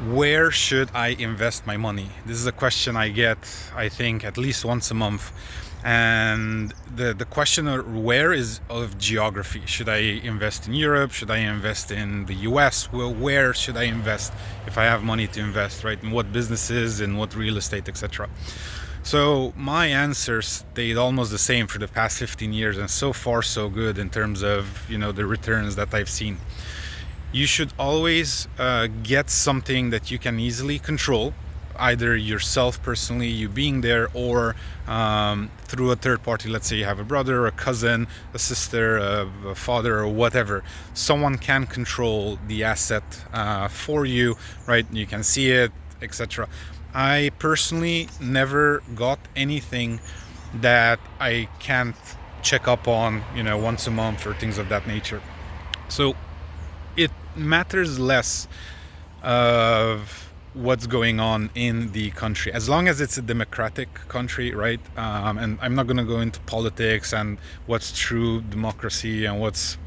Where should I invest my money? This is a question I get, I think, at least once a month. And the question of where is of geography. Should I invest in Europe? Should I invest in the US? Well, where should I invest if I have money to invest, right? In what businesses, in what real estate, etc. So my answer stayed almost the same for the past 15 years, and so far so good in terms of the returns that I've seen. You should always get something that you can easily control, either yourself personally, you being there, or through a third party. Let's say you have a brother, a cousin, a sister, a father, or whatever. Someone can control the asset for you, right? You can see it, etc. I personally never got anything that I can't check up on, once a month or things of that nature. So it matters less of what's going on in the country, as long as it's a democratic country, right? And I'm not going to go into politics and what's true democracy and what's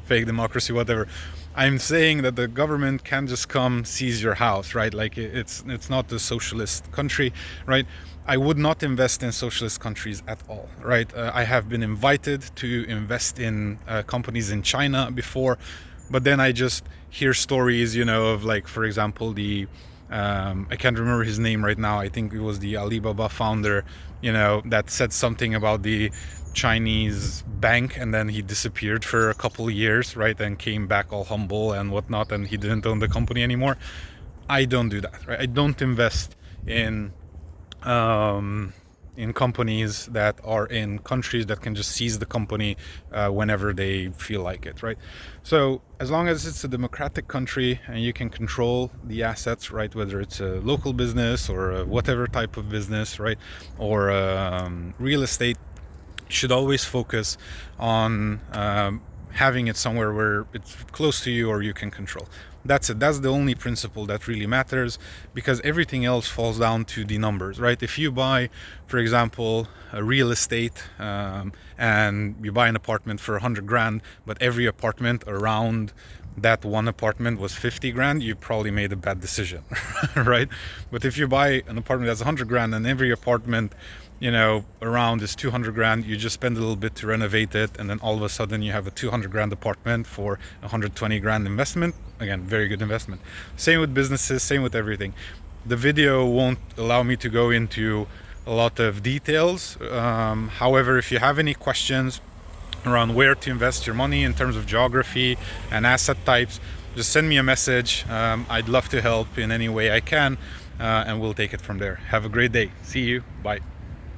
fake democracy, whatever. I'm saying that the government can just come seize your house, right? Like it's not a socialist country, right? I would not invest in socialist countries at all, right? I have been invited to invest in companies in China before, but then I just hear stories, of, like, for example, I can't remember his name right now. I think it was the Alibaba founder, that said something about the Chinese bank, and then he disappeared for a couple of years, right? And came back all humble and whatnot, and he didn't own the company anymore. I don't do that, right? I don't invest in companies that are in countries that can just seize the company whenever they feel like it, right? So as long as it's a democratic country and you can control the assets, right, whether it's a local business or whatever type of business, right, or real estate, you should always focus on having it somewhere where it's close to you or you can control. That's it. That's the only principle that really matters, because everything else falls down to the numbers, right? If you buy, for example, a real estate and you buy an apartment for 100 grand, but every apartment around that one apartment was 50 grand, you probably made a bad decision, right? But if you buy an apartment that's 100 grand and every apartment around is 200 grand, you just spend a little bit to renovate it, and then all of a sudden you have a 200 grand apartment for 120 grand investment. Again, very good investment. Same with businesses, same with everything. The video won't allow me to go into a lot of details. However, if you have any questions around where to invest your money in terms of geography and asset types, just send me a message. I'd love to help in any way I can, and we'll take it from there. Have a great day. See you. Bye.